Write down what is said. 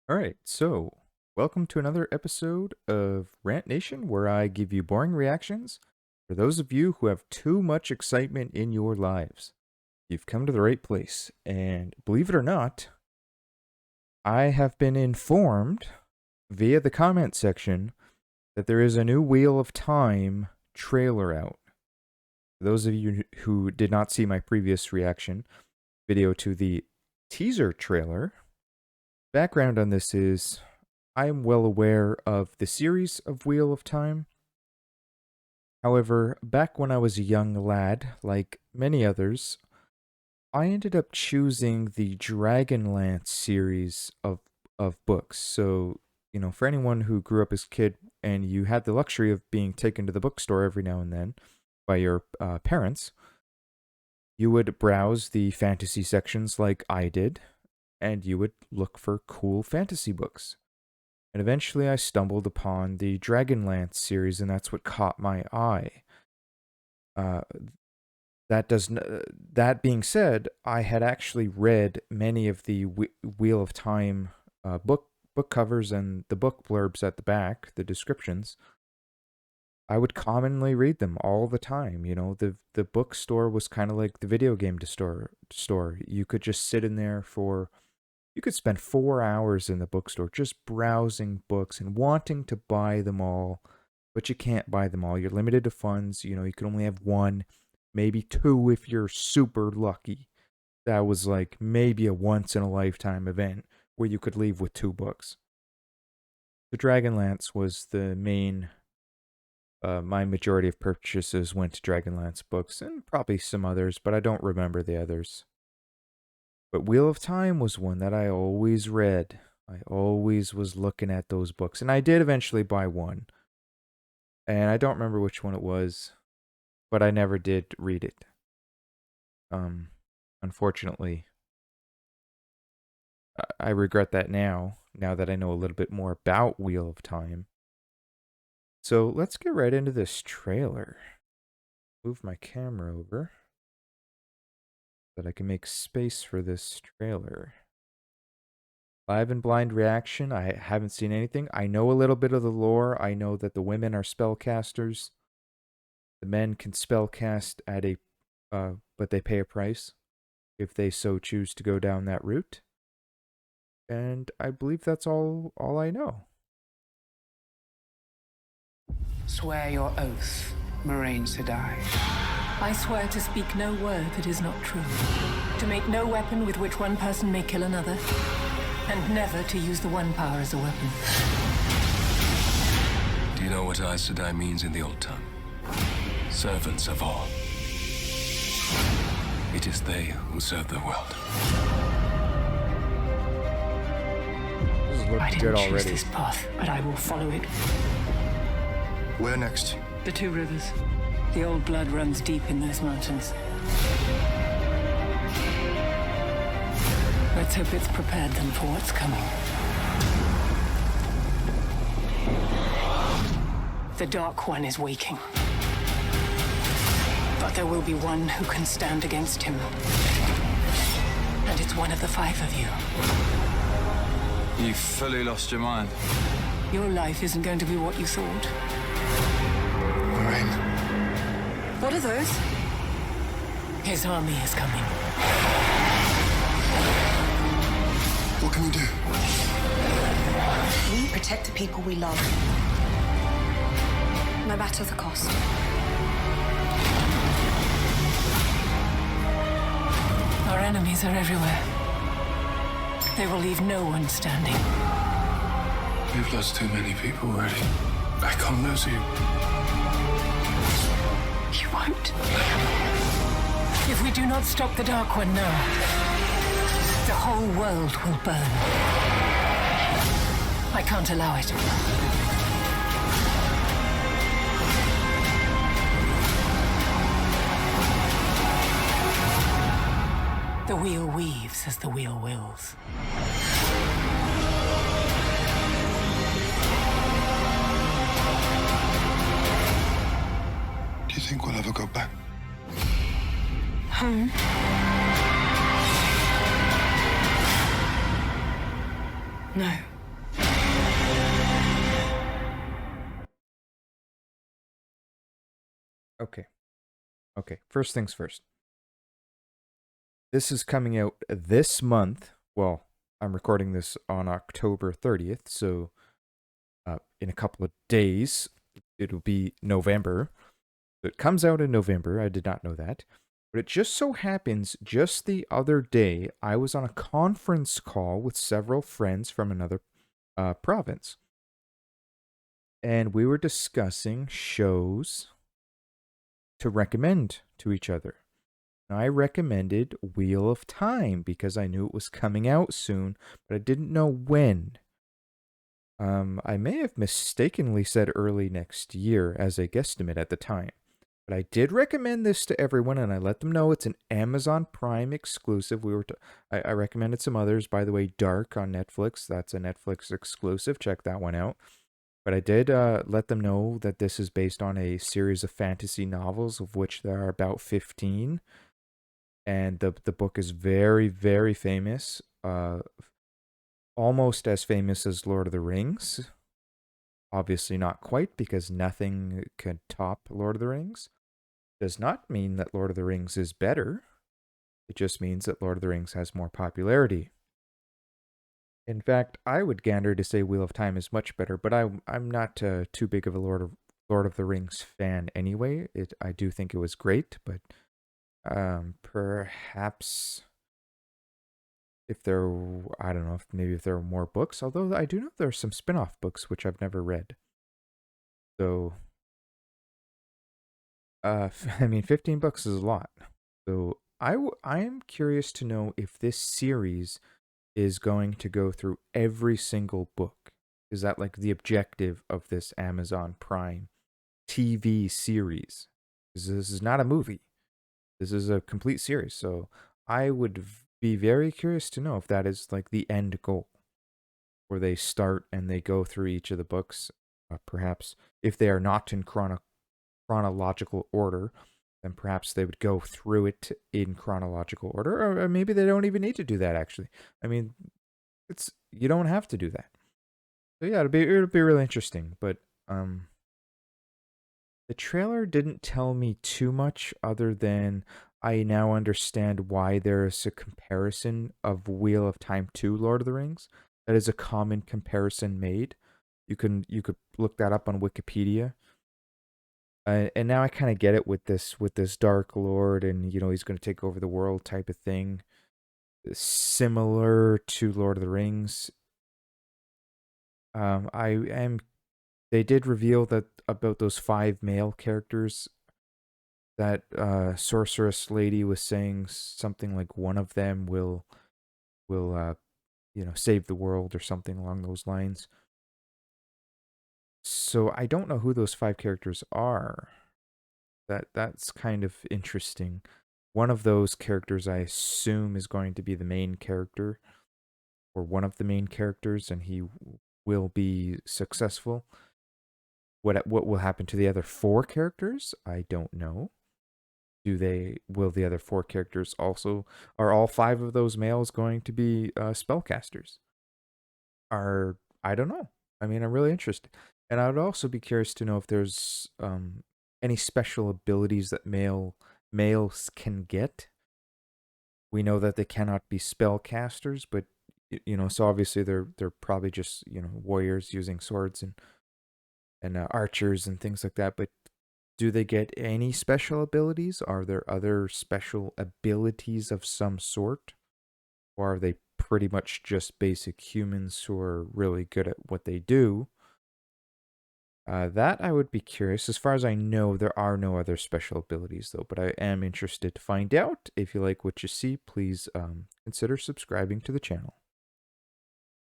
Alright, so welcome to another episode of Rant Nation, where I give you boring reactions for those of you who have too much excitement in your lives. You've come to the right place, and believe it or not, I have been informed via the comment section that there is a new Wheel of Time trailer out. For those of you who did not see my previous reaction video to the teaser trailer, background on this is I am well aware of the series of Wheel of Time. However, back when I was a young lad, like many others, I ended up choosing the Dragonlance series of books. So, for anyone who grew up as a kid and you had the luxury of being taken to the bookstore every now and then by your parents, you would browse the fantasy sections like I did, and you would look for cool fantasy books. And eventually I stumbled upon the Dragonlance series, and that's what caught my eye. That being said, I had actually read many of the Wheel of Time book covers and the book blurbs at the back, the descriptions. I would commonly read them all the time. The bookstore was kind of like the video game store. You could just sit in there you could spend 4 hours in the bookstore just browsing books and wanting to buy them all, but you can't buy them all. You're limited to funds. You can only have one, maybe two if you're super lucky. That was like maybe a once-in-a-lifetime event where you could leave with 2 books. The Dragonlance was the main... my majority of purchases went to Dragonlance books, and probably some others, but I don't remember the others. But Wheel of Time was one that I always read. I always was looking at those books. And I did eventually buy one. And I don't remember which one it was, but I never did read it. Unfortunately. I regret that now that I know a little bit more about Wheel of Time. So let's get right into this trailer. Move my camera over that I can make space for this trailer. Live and blind reaction. I haven't seen anything. I know a little bit of the lore. I know that the women are spellcasters. The men can spellcast but they pay a price if they so choose to go down that route. And I believe that's all I know. Swear your oath, Moraine Sedai. I swear to speak no word that is not true, to make no weapon with which one person may kill another, and never to use the one power as a weapon. Do you know what Aes Sedai means in the old tongue? Servants of all. It is they who serve the world. This is I looking didn't good choose already. this path, but I will follow it. Where next? The 2 rivers. The old blood runs deep in those mountains. Let's hope it's prepared them for what's coming. The Dark One is waking. But there will be one who can stand against him. And it's one of the 5 of you. You fully lost your mind. Your life isn't going to be what you thought. Moraine. What are those? His army is coming. What can we do? We protect the people we love, no matter the cost. Our enemies are everywhere. They will leave no one standing. We've lost too many people already. I can't lose you. You won't. If we do not stop the Dark One now, the whole world will burn. I can't allow it. The wheel weaves as the wheel wills. Do you think we'll ever go back? Home? No. Okay. Okay. First things first. This is coming out this month. Well, I'm recording this on October 30th, so in a couple of days, it'll be November. It comes out in November. I did not know that. But it just so happens, just the other day, I was on a conference call with several friends from another province. And we were discussing shows to recommend to each other. I recommended Wheel of Time because I knew it was coming out soon, but I didn't know when. I may have mistakenly said early next year as a guesstimate at the time. But I did recommend this to everyone, and I let them know it's an Amazon Prime exclusive. I recommended some others, by the way. Dark on Netflix. That's a Netflix exclusive. Check that one out. But I did let them know that this is based on a series of fantasy novels, of which there are about 15. And the book is very, very famous. Almost as famous as Lord of the Rings. Obviously not quite, because nothing could top Lord of the Rings. Does not mean that Lord of the Rings is better. It just means that Lord of the Rings has more popularity. In fact, I would gander to say Wheel of Time is much better, but I'm not too big of a Lord of the Rings fan anyway. I do think it was great, but perhaps if there, I don't know, if maybe if there were more books. Although I do know there are some spin-off books which I've never read. So I mean, 15 books is a lot. So I am curious to know if this series is going to go through every single book. Is that like the objective of this Amazon Prime TV series? This is not a movie. This is a complete series. So I would be very curious to know if that is like the end goal, where they start and they go through each of the books. Perhaps if they are not in chronological order, then perhaps they would go through it in chronological order, or maybe they don't even need to do that. Actually, I mean, you don't have to do that. So yeah, it'll be really interesting. But the trailer didn't tell me too much, other than I now understand why there is a comparison of Wheel of Time to Lord of the Rings. That is a common comparison made. You could look that up on Wikipedia. And now I kind of get it with this Dark Lord, and he's going to take over the world type of thing, similar to Lord of the Rings. I am. They did reveal that about those 5 male characters. That sorceress lady was saying something like one of them will save the world or something along those lines. So I don't know who those 5 characters are. That's kind of interesting. One of those characters I assume is going to be the main character, or one of the main characters, and he will be successful. What will happen to the other 4 characters? I don't know. Will the other 4 characters also, are all 5 of those males going to be spellcasters? I don't know. I mean, I'm really interested. And I would also be curious to know if there's any special abilities that males can get. We know that they cannot be spellcasters, but so obviously they're probably just warriors using swords and archers and things like that. But do they get any special abilities? Are there other special abilities of some sort? Or are they pretty much just basic humans who are really good at what they do? That I would be curious. As far as I know, there are no other special abilities, though. But I am interested to find out. If you like what you see, please consider subscribing to the channel.